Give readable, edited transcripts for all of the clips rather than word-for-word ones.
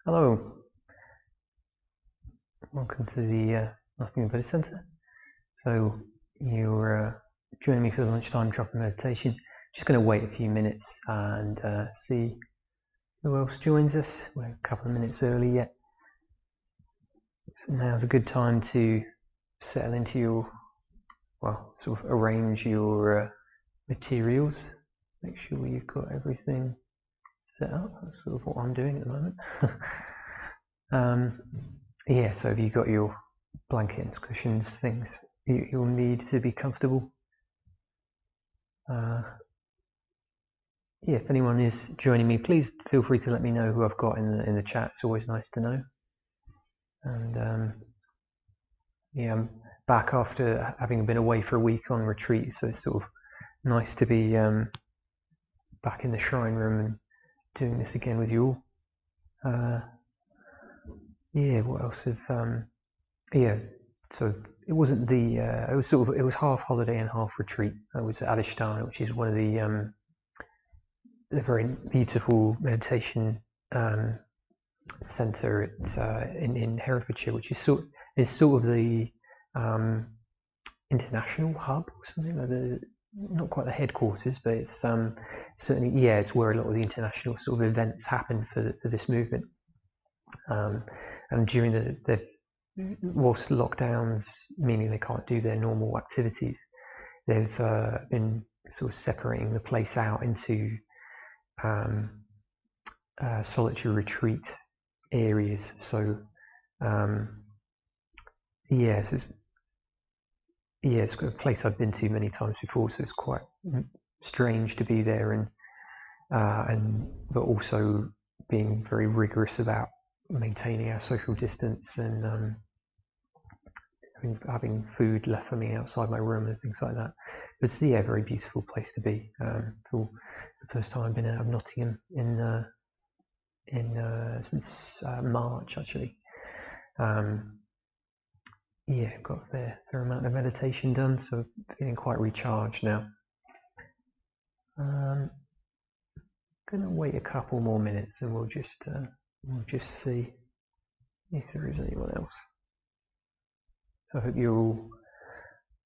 Hello, welcome to the Nottingham Buddhist Centre. So you're joining me for the lunchtime drop-in meditation. Just going to wait a few minutes and see who else joins us. We're a couple of minutes early yet. So now's a good time to settle into your, sort of arrange your materials. Make sure you've got everything set up. That's sort of what I'm doing at the moment. Yeah, so have you got your blankets, cushions, things you'll need to be comfortable? Yeah, if anyone is joining me, please feel free to let me know who I've got in the chat. It's always nice to know. And yeah, I'm back after having been away for a week on retreat, so it's sort of nice to be back in the shrine room and doing this again with you all. Yeah, what else have yeah, so it wasn't the it was half holiday and half retreat. I was at Adhisthana, which is one of the very beautiful meditation centre in Herefordshire, which is sort of the international hub or something like not quite the headquarters, but it's certainly, yeah, it's where a lot of the international sort of events happen for this movement. And during the whilst lockdowns, meaning they can't do their normal activities, they've been sort of separating the place out into solitary retreat areas. So yes, it's a place I've been to many times before, so it's quite strange to be there, and but also being very rigorous about maintaining our social distance and having food left for me outside my room and things like that. But it's, yeah, a very beautiful place to be. For the first time I've been out of Nottingham since March, actually. Yeah, got a fair amount of meditation done, so feeling quite recharged now. Gonna wait a couple more minutes and we'll just see if there is anyone else. So I hope you all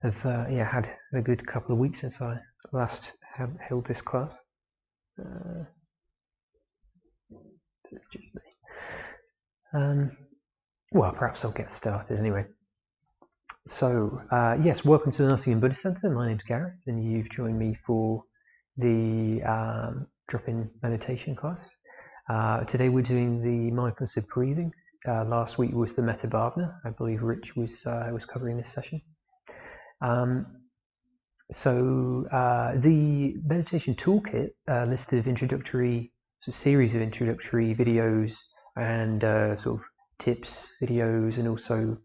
have had a good couple of weeks since I last held this class. It's just me. Well, perhaps I'll get started anyway. So yes, welcome to the Nottingham Buddhist Centre. My name's Gareth, and you've joined me for the drop-in meditation class. Today we're doing the mindfulness of breathing. Last week was the Metta Bhavana. I believe Rich was covering this session. So the meditation toolkit, a list of series of introductory videos and sort of tips videos, and also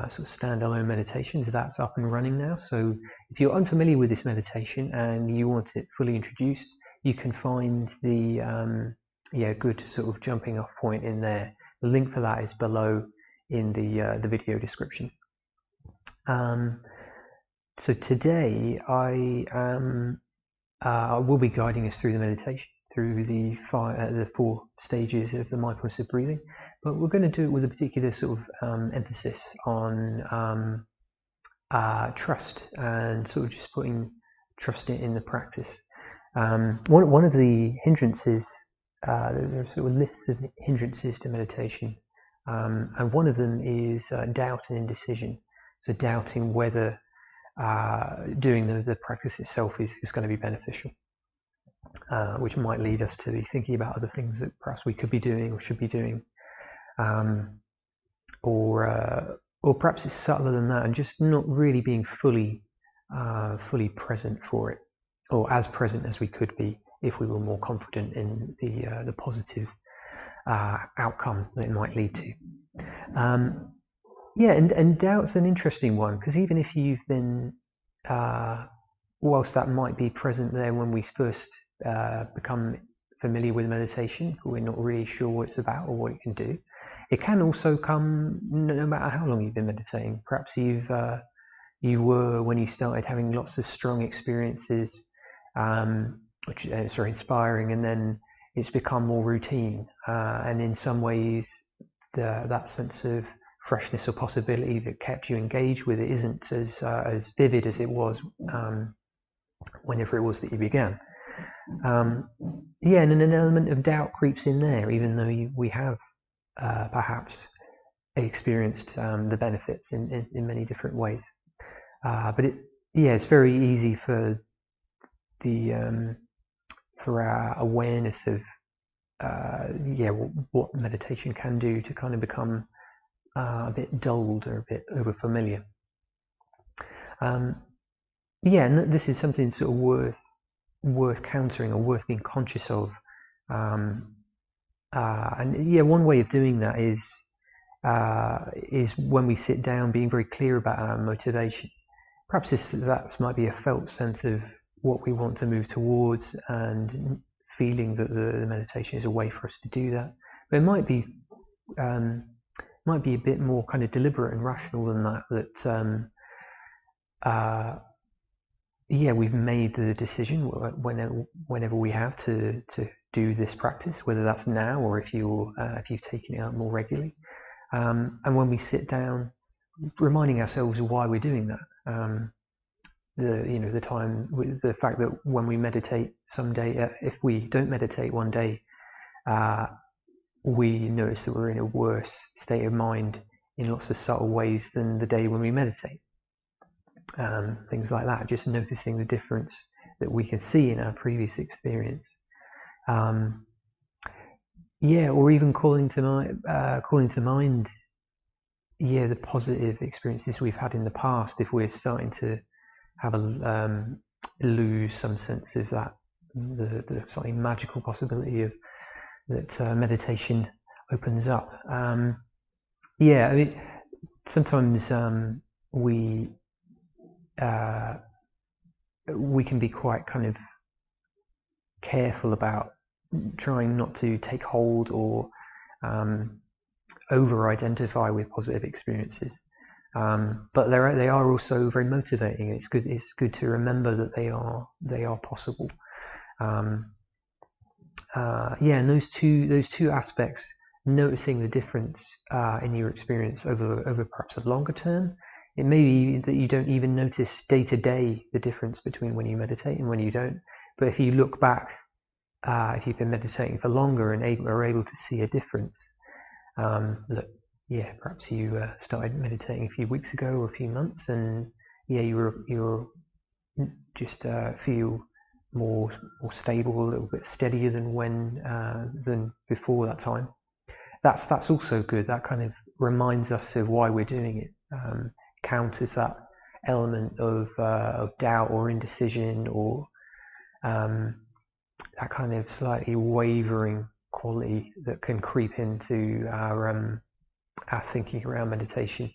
sort of standalone meditations, that's up and running now. So if you're unfamiliar with this meditation and you want it fully introduced, you can find the good sort of jumping off point in there. The link for that is below in the video description. So today I will be guiding us through the meditation, through the 4 stages of the mindfulness of breathing, but we're going to do it with a particular sort of emphasis on trust, and sort of just putting trust in the practice. One of the hindrances, there's sort of lists of hindrances to meditation, and one of them is doubt and indecision. So doubting whether doing the practice itself is going to be beneficial, which might lead us to be thinking about other things that perhaps we could be doing or should be doing, or perhaps it's subtler than that, and just not really being fully present for it, or as present as we could be if we were more confident in the positive outcome that it might lead to. Yeah, and doubt's an interesting one, because even if you've been, whilst that might be present there when we first become familiar with meditation, but we're not really sure what it's about or what it can do, it can also come no matter how long you've been meditating. Perhaps you were, when you started, having lots of strong experiences, which is very inspiring, and then it's become more routine, and in some ways that sense of freshness or possibility that kept you engaged with it isn't as vivid as it was whenever it was that you began. Yeah, and an element of doubt creeps in there, even though we have perhaps experienced the benefits in many different ways. But it's very easy for our awareness of what meditation can do to kind of become a bit dulled or a bit overfamiliar. And this is something sort of worth countering or worth being conscious of. And one way of doing that is when we sit down, being very clear about our motivation. Perhaps that might be a felt sense of what we want to move towards, and feeling that the meditation is a way for us to do that. But it might be a bit more kind of deliberate and rational than that. We've made the decision whenever we have to do this practice, whether that's now or if you've taken it up more regularly. And when we sit down, reminding ourselves of why we're doing that. The fact that when we meditate someday, if we don't meditate one day, we notice that we're in a worse state of mind in lots of subtle ways than the day when we meditate. Things like that, just noticing the difference that we can see in our previous experience. Or even calling to mind the positive experiences we've had in the past, if we're starting to have lose some sense of that, the slightly magical possibility of that meditation opens up. Sometimes we can be quite kind of careful about trying not to take hold or over-identify with positive experiences. But they are also very motivating. It's good to remember that they are possible. And those two aspects, noticing the difference in your experience over perhaps a longer term. It may be that you don't even notice day to day the difference between when you meditate and when you don't. But if you look back, if you've been meditating for longer and are able to see a difference, perhaps you started meditating a few weeks ago or a few months, and you're just feel more stable, a little bit steadier than before that time. That's also good. That kind of reminds us of why we're doing it. Counters that element of doubt or indecision, or that kind of slightly wavering quality that can creep into our thinking around meditation,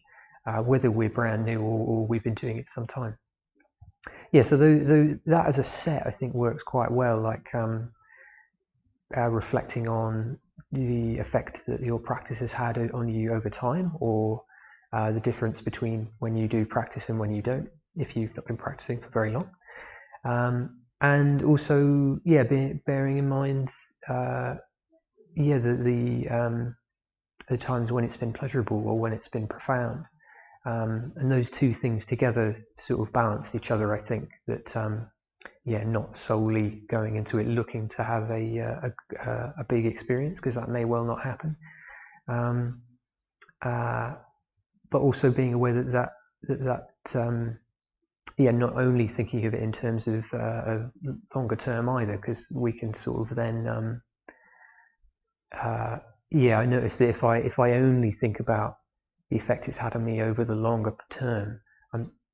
whether we're brand new or we've been doing it some time. So that as a set, I think, works quite well, like reflecting on the effect that your practice has had on you over time, or the difference between when you do practice and when you don't, if you've not been practicing for very long. And also, bearing in mind, the times when it's been pleasurable or when it's been profound. And those two things together sort of balance each other, I think, that not solely going into it looking to have a big experience, because that may well not happen, but also being aware that not only thinking of it in terms of longer term either, because we can sort of then I noticed that if I only think about the effect it's had on me over the longer term,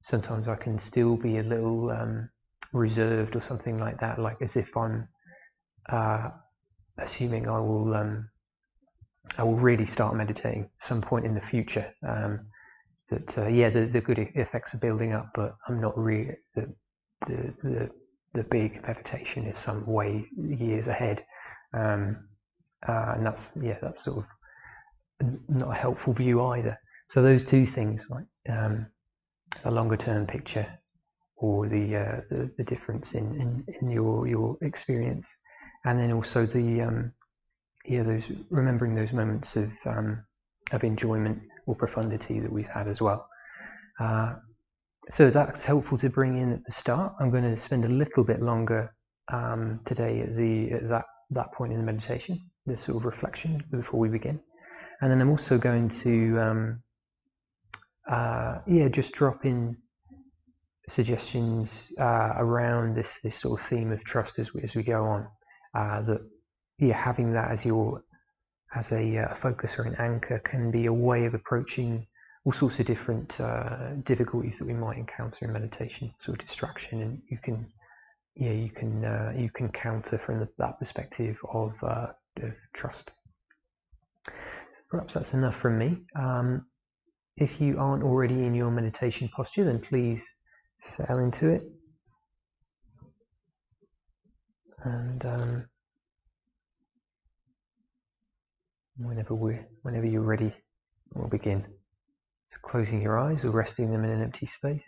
sometimes I can still be a little reserved or something like that, like as if I'm assuming I will really start meditating at some point in the future. The good effects are building up, but I'm not really the big meditation is some way years ahead, and that's sort of not a helpful view either. So those two things, like a longer term picture, or the difference in your experience, and then also the those remembering those moments of enjoyment or profundity that we've had as well. So that's helpful to bring in at the start. I'm going to spend a little bit longer today at that point in the meditation, this sort of reflection before we begin, and then I'm also going to just drop in suggestions around this sort of theme of trust as we go on. Having that as a focus or an anchor can be a way of approaching all sorts of different difficulties that we might encounter in meditation, sort of distraction, and you can counter from that perspective of trust. Perhaps that's enough from me. If you aren't already in your meditation posture, then please settle into it, and whenever you're ready, we'll begin. So closing your eyes or resting them in an empty space.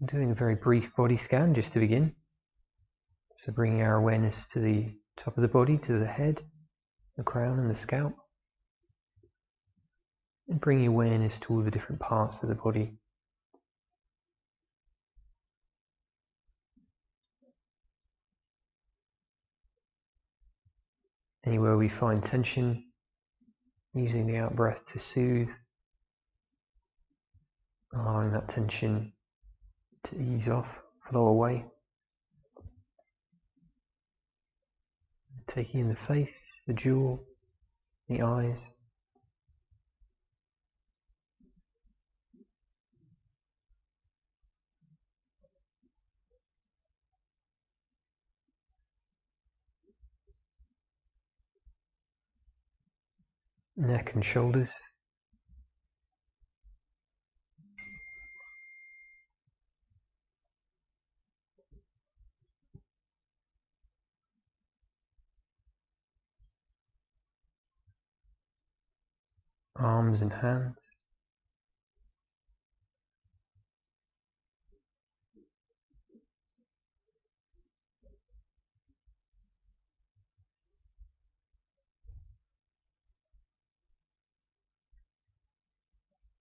Doing a very brief body scan just to begin. So bringing our awareness to the top of the body, to the head, the crown and the scalp. And bringing awareness to all the different parts of the body. Anywhere we find tension, using the out breath to soothe, allowing that tension to ease off, flow away. Taking in the face, the jaw, the eyes. Neck and shoulders. Arms and hands.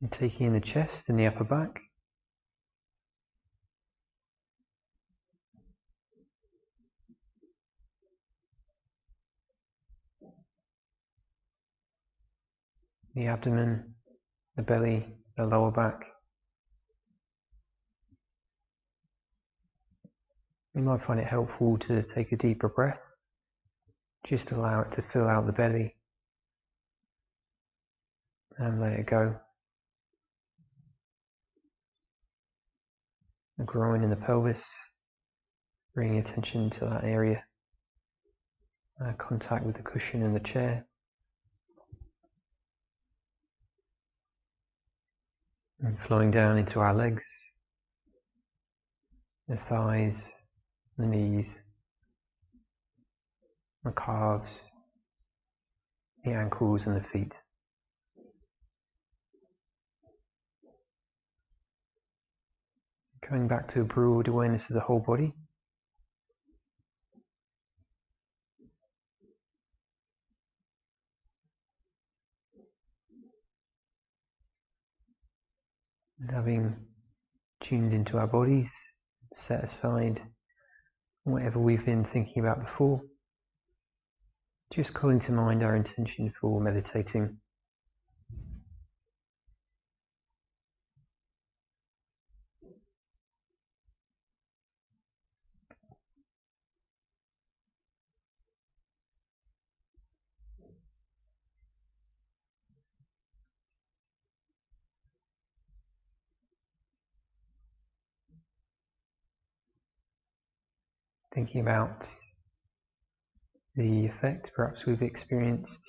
And taking in the chest and the upper back. The abdomen, the belly, the lower back. You might find it helpful to take a deeper breath. Just allow it to fill out the belly and let it go. The groin and the pelvis, bringing attention to that area. Contact with the cushion and the chair. And flowing down into our legs, the thighs, the knees, the calves, the ankles and the feet. Going back to a broad awareness of the whole body. And having tuned into our bodies, set aside whatever we've been thinking about before. Just calling to mind our intention for meditating. Thinking about the effect perhaps we've experienced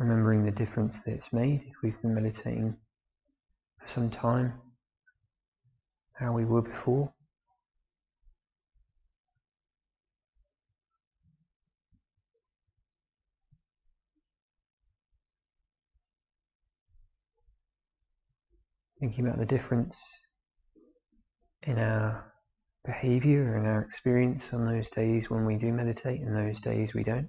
remembering the difference that it's made if we've been meditating for some time, how we were before. Thinking about the difference in our behavior and our experience on those days when we do meditate and those days we don't.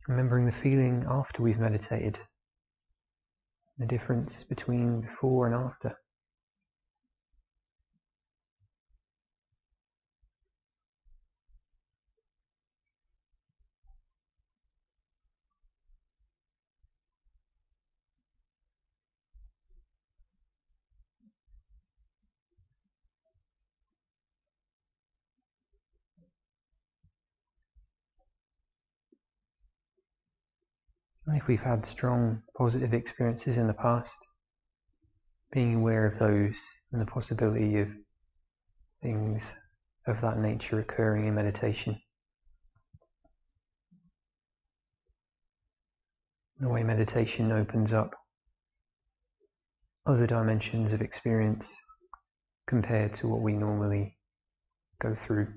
Remembering the feeling after we've meditated, the difference between before and after. And if we've had strong positive experiences in the past, being aware of those and the possibility of things of that nature occurring in meditation. The way meditation opens up other dimensions of experience compared to what we normally go through.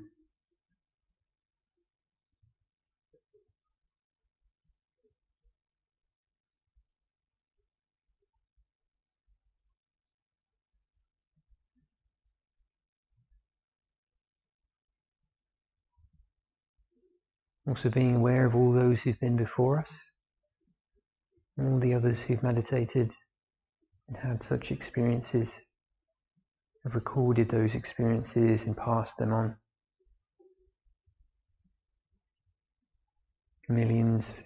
Also being aware of all those who've been before us, all the others who've meditated and had such experiences, have recorded those experiences and passed them on. Millions,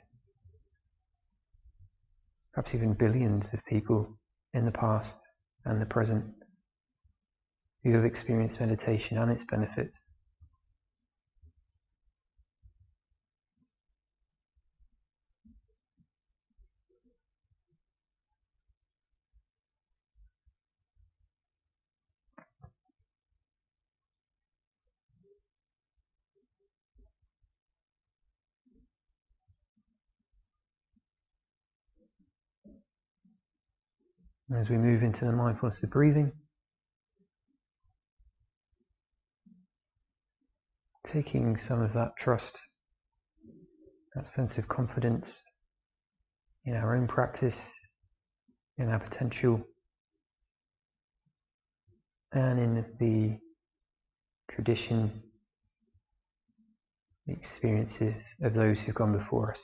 perhaps even billions of people in the past and the present who have experienced meditation and its benefits. As we move into the mindfulness of breathing, taking some of that trust, that sense of confidence in our own practice, in our potential, and in the tradition, the experiences of those who've gone before us.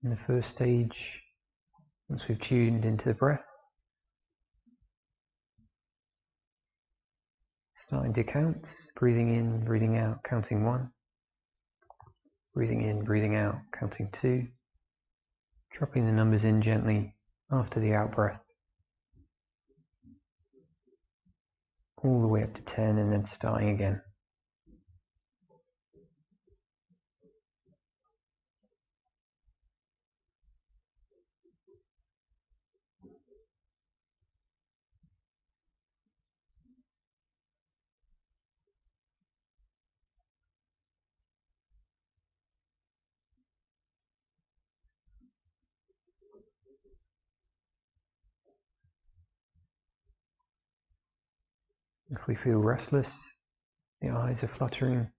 In the first stage, once we've tuned into the breath, starting to count, breathing in, breathing out, counting 1, breathing in, breathing out, counting 2, dropping the numbers in gently after the out breath, all the way up to 10 and then starting again. If we feel restless, the eyes are fluttering,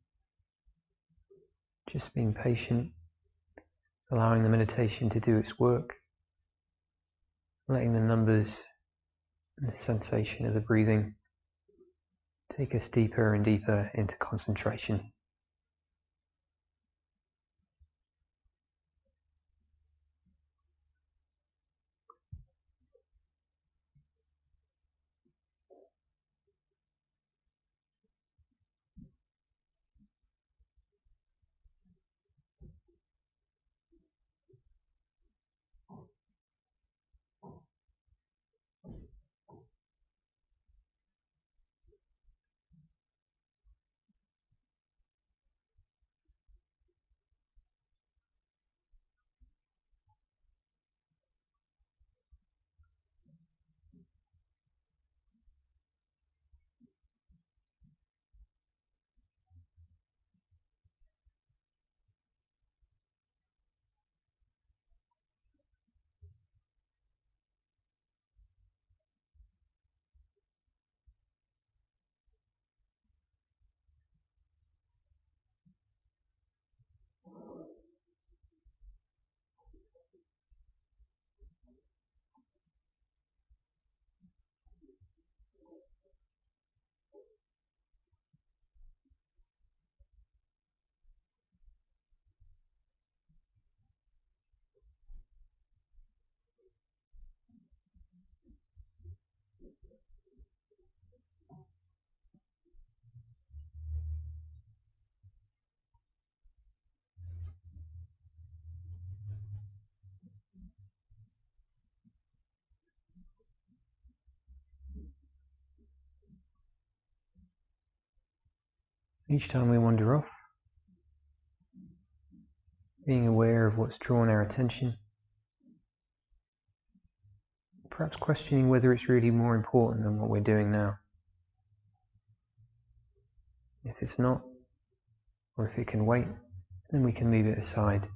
just being patient, allowing the meditation to do its work, letting the numbers and the sensation of the breathing take us deeper and deeper into concentration. Each time we wander off, being aware of what's drawn our attention, perhaps questioning whether it's really more important than what we're doing now. If it's not, or if it can wait, then we can leave it aside.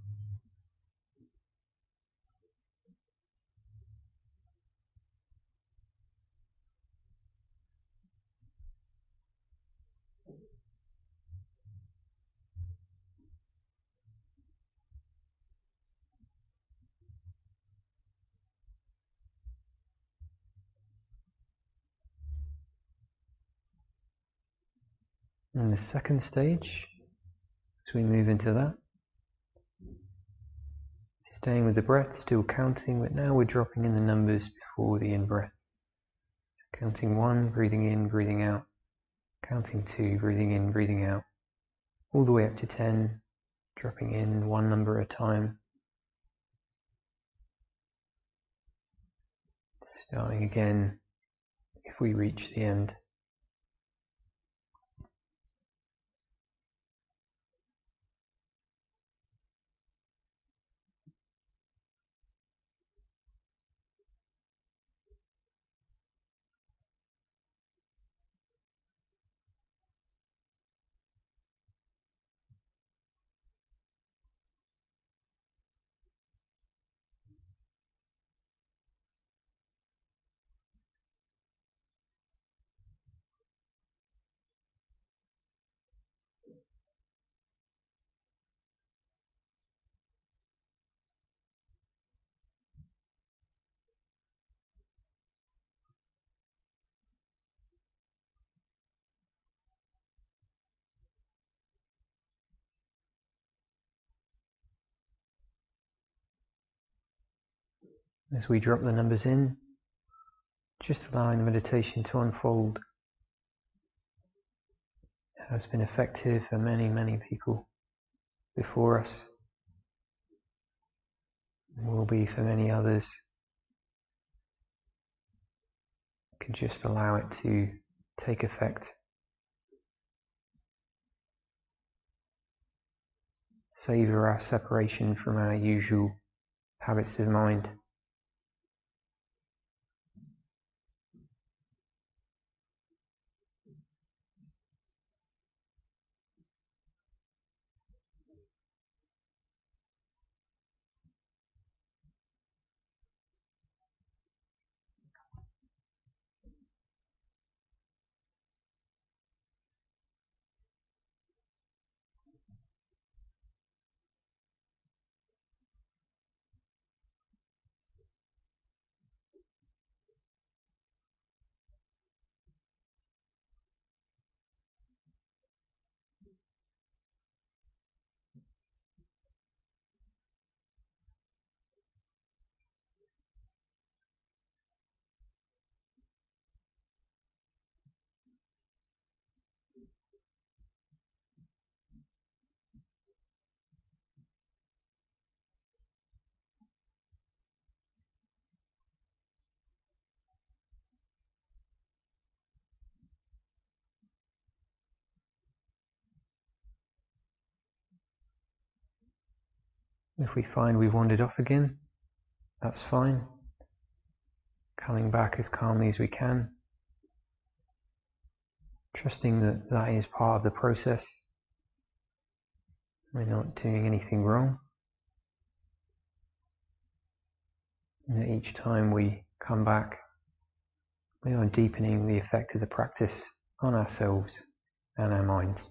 And the second stage, as we move into that, staying with the breath, still counting, but now we're dropping in the numbers before the in-breath. Counting 1, breathing in, breathing out. Counting 2, breathing in, breathing out. All the way up to 10, dropping in one number at a time. Starting again if we reach the end. As we drop the numbers in, just allowing the meditation to unfold. It has been effective for many, many people before us. It will be for many others. We can just allow it to take effect. Savor our separation from our usual habits of mind. If we find we've wandered off again, that's fine. Coming back as calmly as we can, trusting that that is part of the process. We're not doing anything wrong. And that each time we come back, we are deepening the effect of the practice on ourselves and our minds.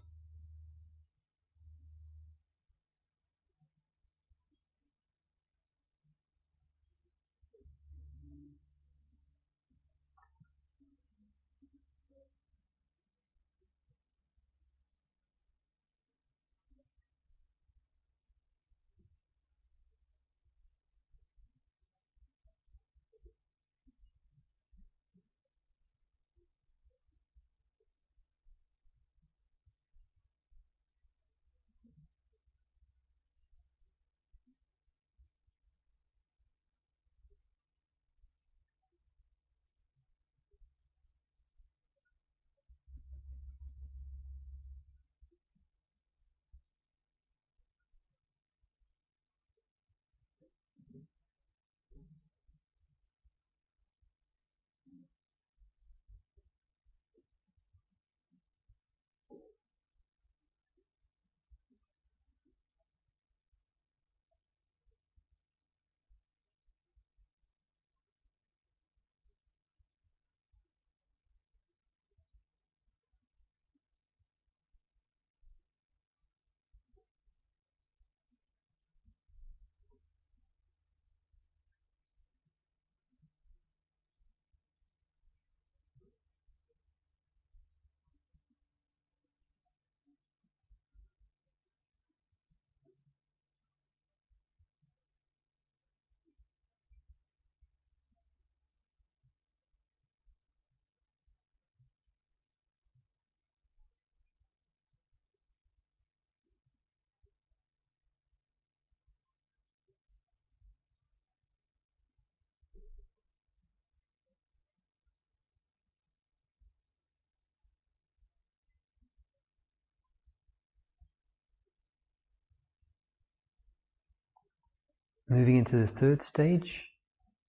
Moving into the third stage,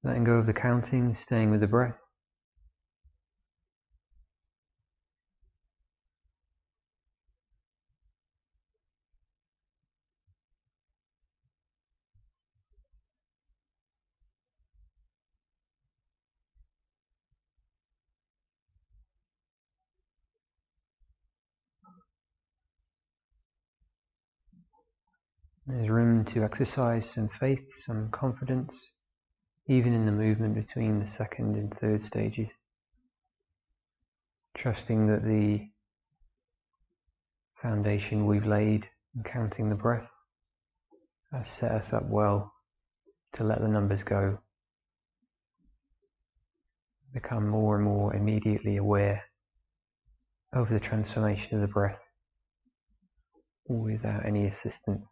letting go of the counting, staying with the breath. There's room to exercise some faith, some confidence, even in the movement between the second and third stages. Trusting that the foundation we've laid in counting the breath has set us up well to let the numbers go. Become more and more immediately aware of the transformation of the breath without any assistance.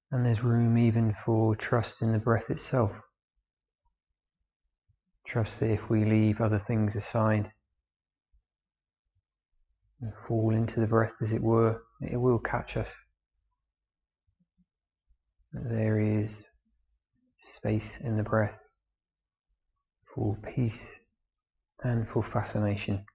And there's room even for trust in the breath itself. Trust that if we leave other things aside and fall into the breath, as it were, it will catch us. That there is space in the breath for peace and for fascination.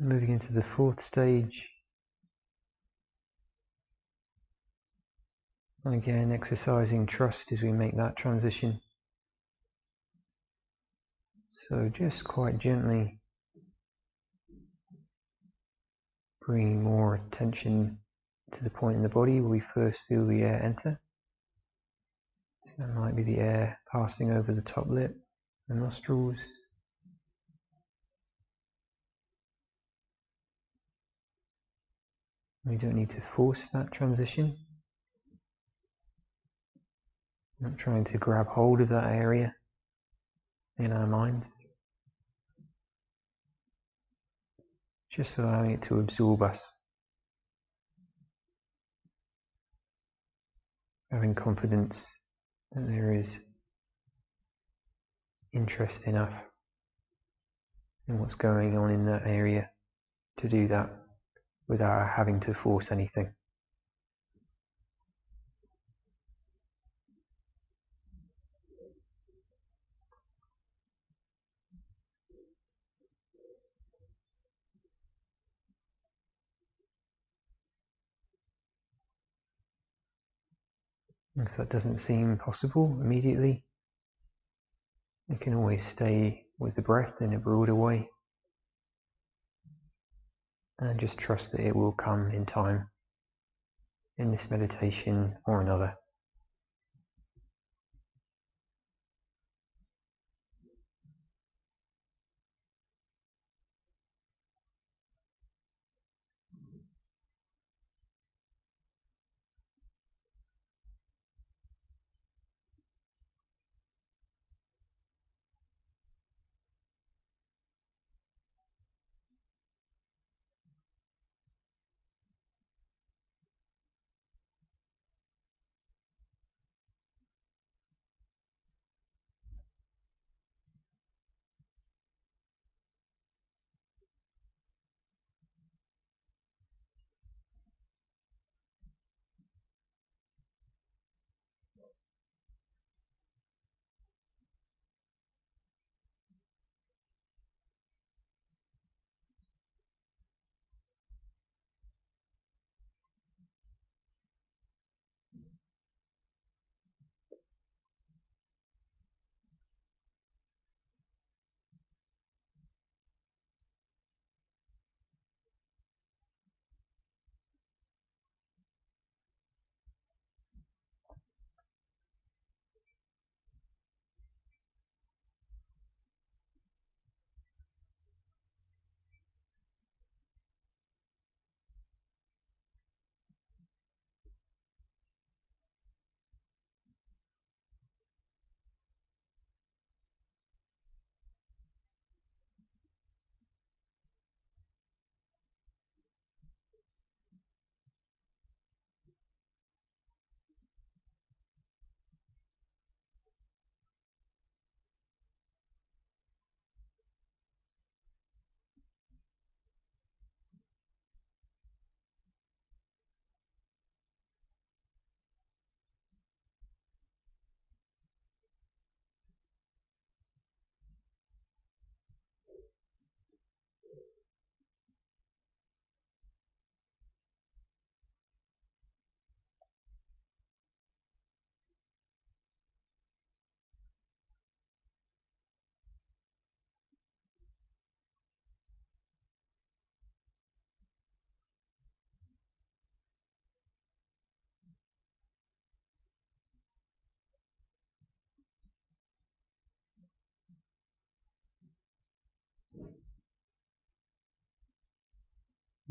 Moving into the fourth stage, and again exercising trust as we make that transition. So just quite gently bringing more attention to the point in the body where we first feel the air enter. So that might be the air passing over the top lip, the nostrils, We don't need to force that transition. Not trying to grab hold of that area in our minds. Just allowing it to absorb us. Having confidence that there is interest enough in what's going on in that area to do that without having to force anything. If that doesn't seem possible immediately, you can always stay with the breath in a broader way and just trust that it will come in time in this meditation or another.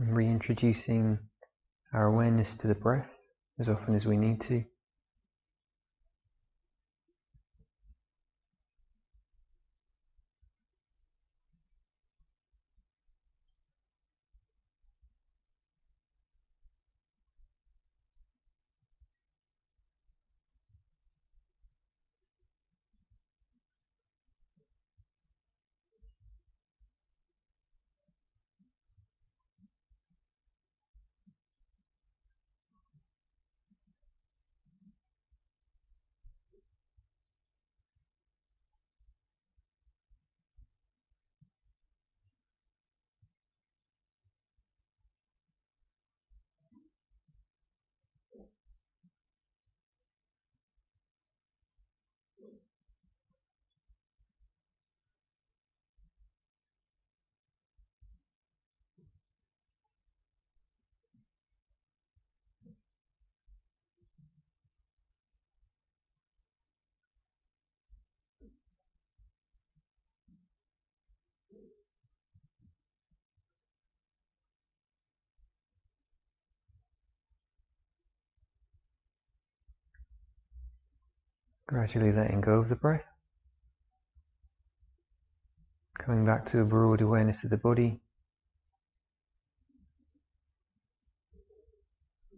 And reintroducing our awareness to the breath as often as we need to. Gradually letting go of the breath, coming back to a broad awareness of the body,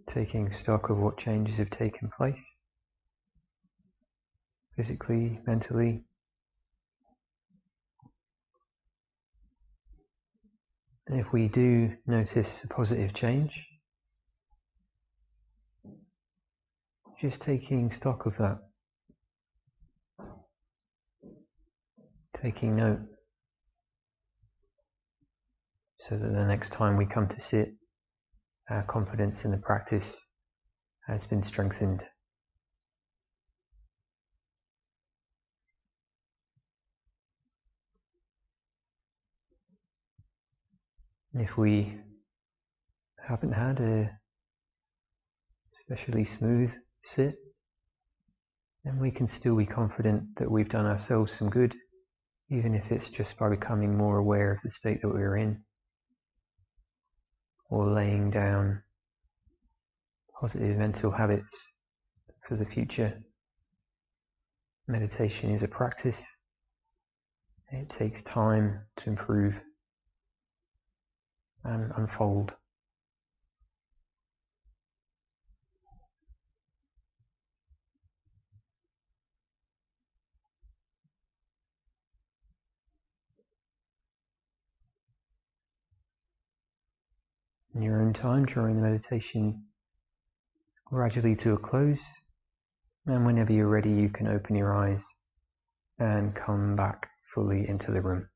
taking stock of what changes have taken place, physically, mentally. And if we do notice a positive change, just taking stock of that, taking note, so that the next time we come to sit, our confidence in the practice has been strengthened. And if we haven't had a especially smooth sit, then we can still be confident that we've done ourselves some good, even if it's just by becoming more aware of the state that we're in, or laying down positive mental habits for the future. Meditation is a practice. It takes time to improve and unfold. In your own time, drawing the meditation gradually to a close, and whenever you're ready, you can open your eyes and come back fully into the room.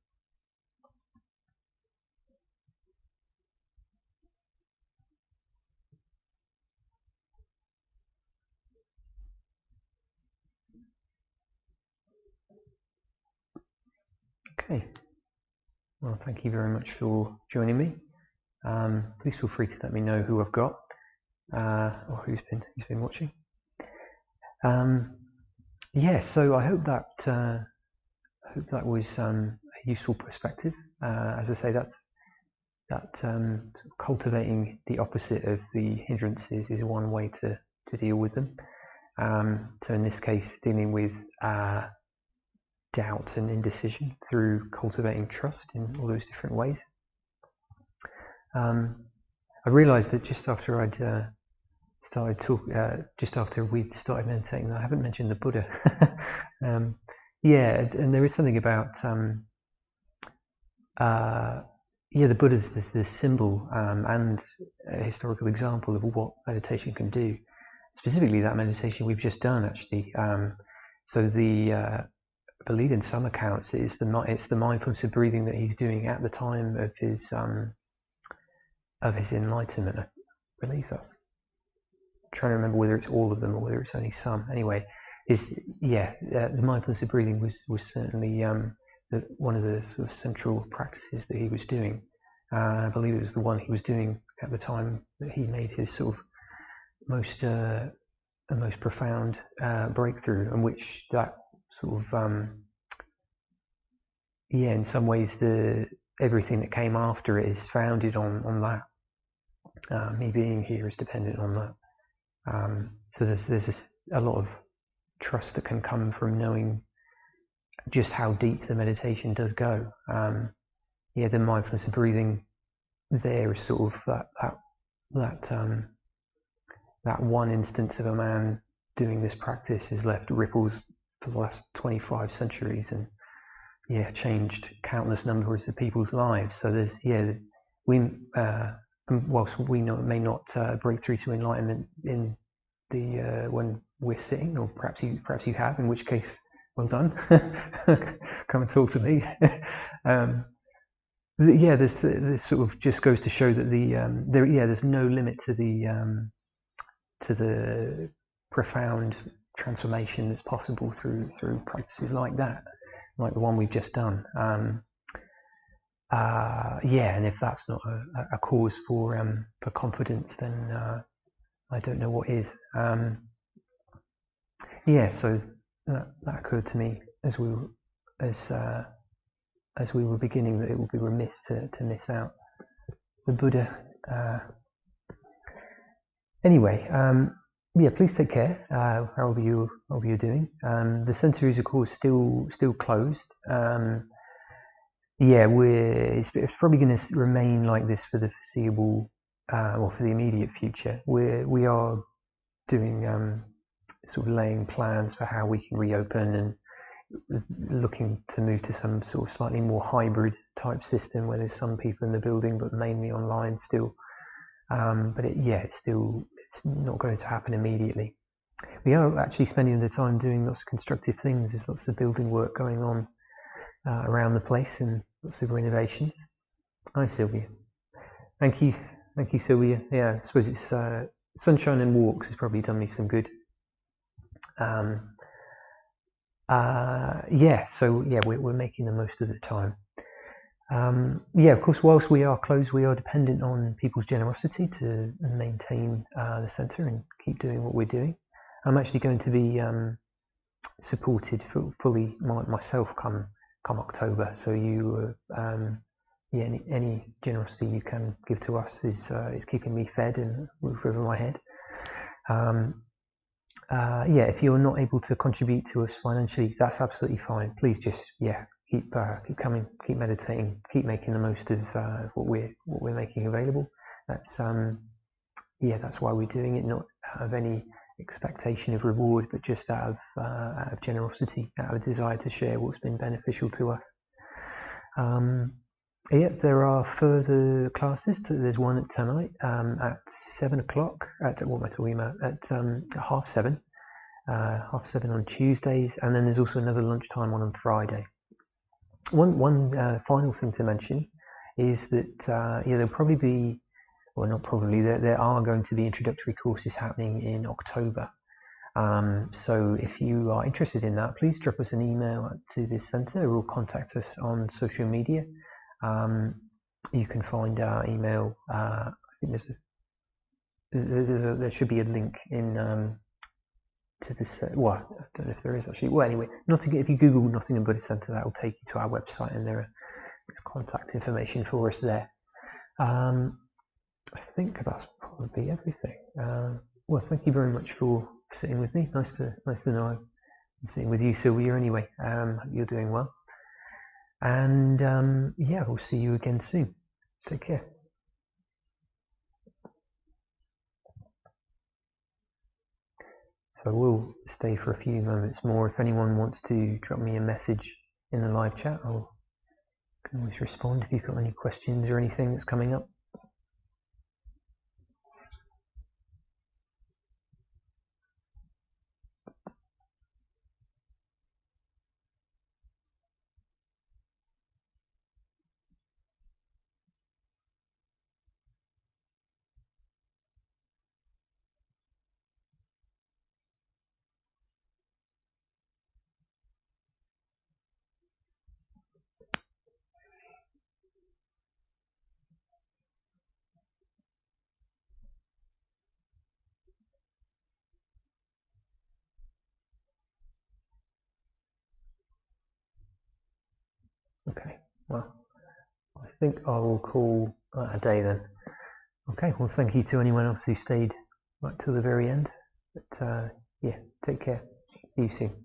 Okay, well, thank you very much for joining me. Please feel free to let me know who I've got or who's been watching. Yeah, so I hope that was a useful perspective. As I say, cultivating the opposite of the hindrances is one way to deal with them. So in this case, dealing with doubt and indecision through cultivating trust in all those different ways. I realised that just after I'd just after we'd started meditating, I haven't mentioned the Buddha. Yeah, and there is something about the Buddha's this symbol and a historical example of what meditation can do. Specifically, that meditation we've just done, actually. So I believe in some accounts it's the mindfulness of breathing that he's doing at the time of his enlightenment. I believe that's. I'm trying to remember whether it's all of them or whether it's only some. Anyway, the mindfulness of breathing was certainly one of the sort of central practices that he was doing. I believe it was the one he was doing at the time that he made his sort of most profound breakthrough, and which that sort of in some ways everything that came after it is founded on that. Me being here is dependent on that. So there's a lot of trust that can come from knowing just how deep the meditation does go. The mindfulness of breathing there is sort of that one instance of a man doing this practice has left ripples for the last 25 centuries and changed countless numbers of people's lives. So there's whilst we may not break through to enlightenment in the when we're sitting, or perhaps you have, in which case, well done. Come and talk to me. This sort of just goes to show that there's no limit to the profound transformation that's possible through practices like that, like the one we've just done. And if that's not a cause for confidence, then I don't know what is. So that occurred to me as we were beginning, that it would be remiss to miss out the Buddha. Anyway, yeah, please take care. However you're doing. The centre is of course still closed. Yeah, it's probably going to remain like this for the foreseeable, or for the immediate future. We are doing sort of laying plans for how we can reopen and looking to move to some sort of slightly more hybrid type system where there's some people in the building but mainly online still. But it's not going to happen immediately. We are actually spending the time doing lots of constructive things. There's lots of building work going on around the place and lots of renovations. Hi, Sylvia. Thank you, Sylvia. Yeah, I suppose it's sunshine and walks has probably done me some good. Yeah, so yeah, we're making the most of the time. Yeah, of course, whilst we are closed, we are dependent on people's generosity to maintain the centre and keep doing what we're doing. I'm actually going to be supported fully myself come October. So yeah, any generosity you can give to us is keeping me fed and roof over my head. Yeah, if you're not able to contribute to us financially, that's absolutely fine. Please just keep coming, keep meditating, keep making the most of what we're making available. That's that's why we're doing it, not out of any expectation of reward, but just out of generosity, out of a desire to share what's been beneficial to us. Yeah, there are further classes. There's one tonight at 7 o'clock. What am I talking about? At 7:30. 7:30 on Tuesdays, and then there's also another lunchtime one on Friday. One final thing to mention is that there'll probably be, well, not probably, there are going to be introductory courses happening in October. So if you are interested in that, please drop us an email to this centre or contact us on social media. You can find our email. I think there should be a link in to this. Well, I don't know if there is actually. Well, anyway, if you Google Nottingham Buddhist Centre, that will take you to our website, and there's contact information for us there. I think that's probably everything. Well, thank you very much for sitting with me. Nice to know I'm sitting with you, Sylvia. Anyway, hope you're doing well. And yeah, we'll see you again soon. Take care. So we'll stay for a few moments more. If anyone wants to drop me a message in the live chat, I can always respond if you've got any questions or anything that's coming up. Okay, well, I think I will call that a day then. Okay, well, thank you to anyone else who stayed right till the very end. But yeah, take care. See you soon.